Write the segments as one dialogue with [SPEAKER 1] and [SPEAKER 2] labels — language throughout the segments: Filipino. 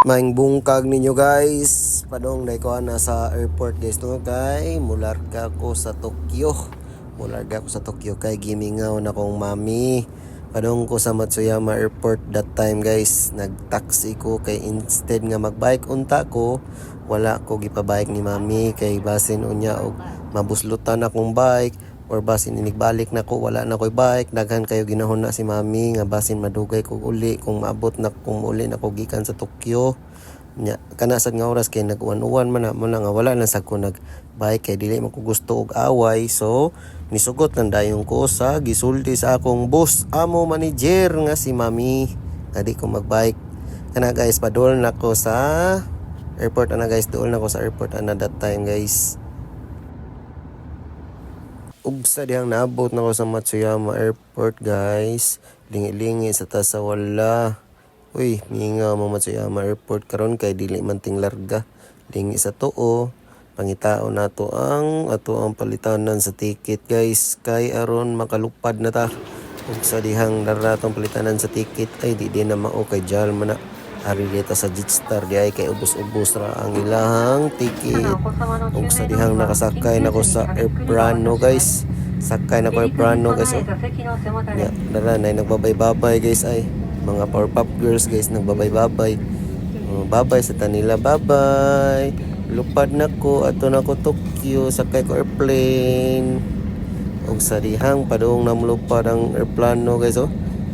[SPEAKER 1] Maing bungkag ninyo guys. Padong day ko na sa airport guys no kay mularga ko sa Tokyo. Mularga ko sa Tokyo kay gimingaw na kong mami. Padong ko sa Matsuyama Airport that time guys. Nag-taxi ko kay instead nga mag-bike unta ko, wala ko gipabike ni mami kay basin unya og mabuslutan akong bike or basin inigbalik na ko wala na ko'y bike, daghan kayo ginahon na si mami nga basin madugay ko uli kung maabot na kung uli na ko gikan sa Tokyo nya kana sad nga oras kay nag-uwan man na nga wala na sad ko nag bike kay dili man ko gusto og away, so nisugot lang dayon ko sa gisulti sa akong boss amo manager nga si mami adi ko magbike kana guys. Padol na ko sa airport ana guys, dool na ko sa airport ana that time guys. Ug sa dihang naabot na ko sa Matsuyama Airport guys, lingi-lingi sa tasa wala. Uy, mingaw mo Matsuyama Airport karon kay dili man ting larga. Lingi sa tuo, pangitao nato ang palitanan sa ticket guys. Kay aron makalupad na ta. Ug sa dihang daratong palitanan sa ticket ay di na mao kay jal man na. Ari dito sa Jetstar di ay kay ubos-ubos ra ang ilahang ticket. Ug sa dihang nakasakay nako sa Airplano guys. Sakay na ko Airplano guys. Ya, dara na nagbabay-babay guys ay mga Powerpuff Girls guys nagbabay-babay. Babay sa tanila, babay. Lupad na ko ato na ko Tokyo, sakay ko airplane. Ug sa dihang padung namulupad ang Airplano guys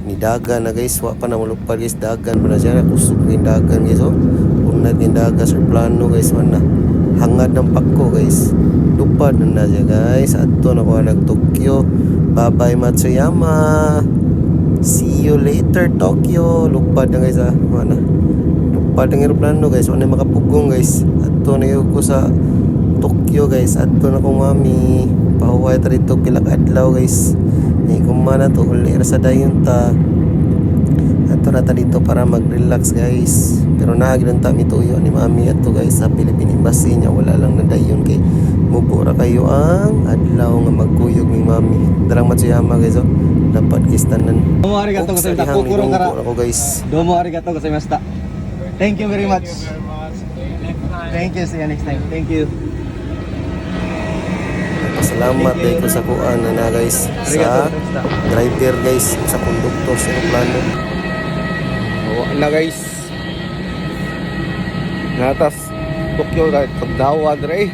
[SPEAKER 1] ni dagan na guys, wa pa na malupad guys, dagan pa na siya, kusog yung dagan guys unad yung dagan sa plano guys, man na hangad ng pako guys, lupad na siya guys. Ato na ko nag Tokyo, bye bye Matsuyama, see you later Tokyo. Lupad na guys mana lupad ng aeroplano guys, wala makapugong guys. Ato na ko sa Tokyo guys, ato na kong mami pahuway ta dito pilak adlaw guys. Ni kumana to uli sa dayon ta. Ato na ta dito para mag-relax guys. Pero naagdan ta mituyo ni mami ato guys sa Philippine Embassy nya wala lang na dayon kay mubura kayo ang adlaw nga magkuyog ni mami. Darang Matsuyama guys dapat kistanan.
[SPEAKER 2] Domo arigatou gozaimashita. Kokoro kara
[SPEAKER 1] ako guys.
[SPEAKER 2] Domo arigatou gozaimashita. Thank you very much. Thank you, see you next time. Thank you.
[SPEAKER 1] Salamat day ko sa kuan na guys sa driver guys sa konduktor sa aeroplano.
[SPEAKER 2] Na guys. Natas Tokyo dahil pagdawa dre.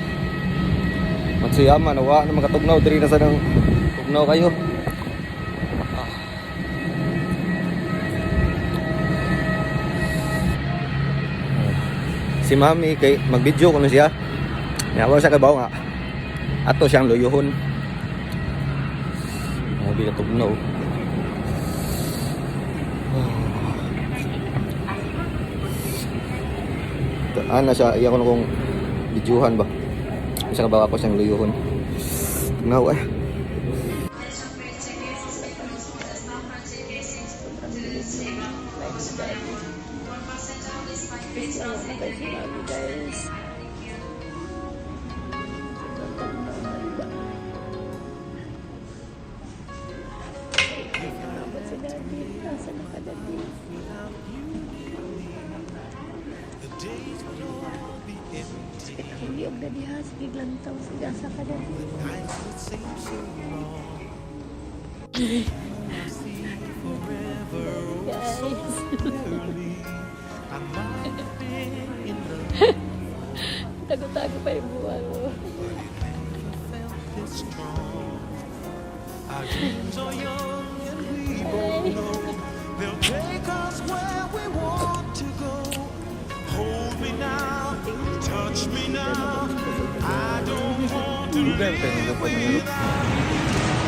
[SPEAKER 2] Matsuyama nawa na makatugnaw diri na sa nang tugnaw kayo. Si mami kay mag-video ko na siya. Nawa siya kay bawo nga. Ato siyang luyuhon. Hindi na tugnaw. Ana siya, iya ko na kong videohan ba. Isa ka ba ako siyang luyuhon. Tugnaw
[SPEAKER 3] Hindi og dadihas giglantaw sa gasa ka dali. Guys. Tago-tago pa yung buwan mo.
[SPEAKER 4] They'll take us where we want to go. Hold me now, touch me now. I don't want to live without.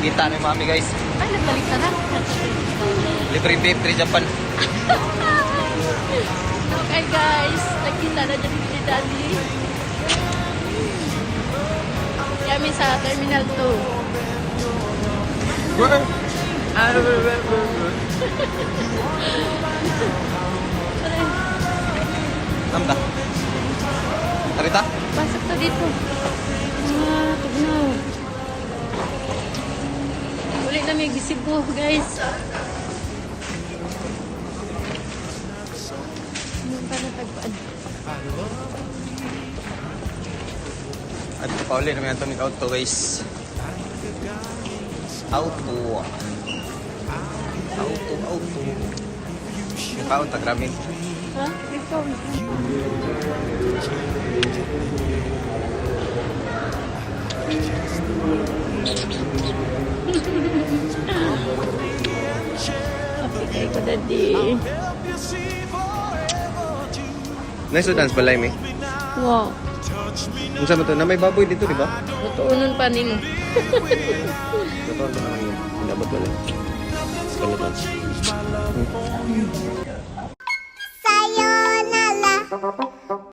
[SPEAKER 2] Kita na yung mami guys.
[SPEAKER 3] Ay, nagbalik ka na.
[SPEAKER 2] Libre beef 3 Japan.
[SPEAKER 3] Okay guys, nagkita na dyan si Daddy. Kami sa Terminal 2.
[SPEAKER 2] Amda. Tarita?
[SPEAKER 3] Pasok na dito. Tugnaw. Uli na may gisibo guys. Ano pa na
[SPEAKER 2] At pauli naman ito ng auto guys. Auto. Yung kaon, tagramin.
[SPEAKER 3] Ha? Ikaw. Okay, ko daddy.
[SPEAKER 2] Nice to dance balay mi.
[SPEAKER 3] Wow.
[SPEAKER 2] Kung saan mo to? Na may baboy dito, di ba?
[SPEAKER 3] Matuunon pa ni mo.
[SPEAKER 2] Ito na naman yun. Dapat balay. Ganito.
[SPEAKER 5] Sayonara.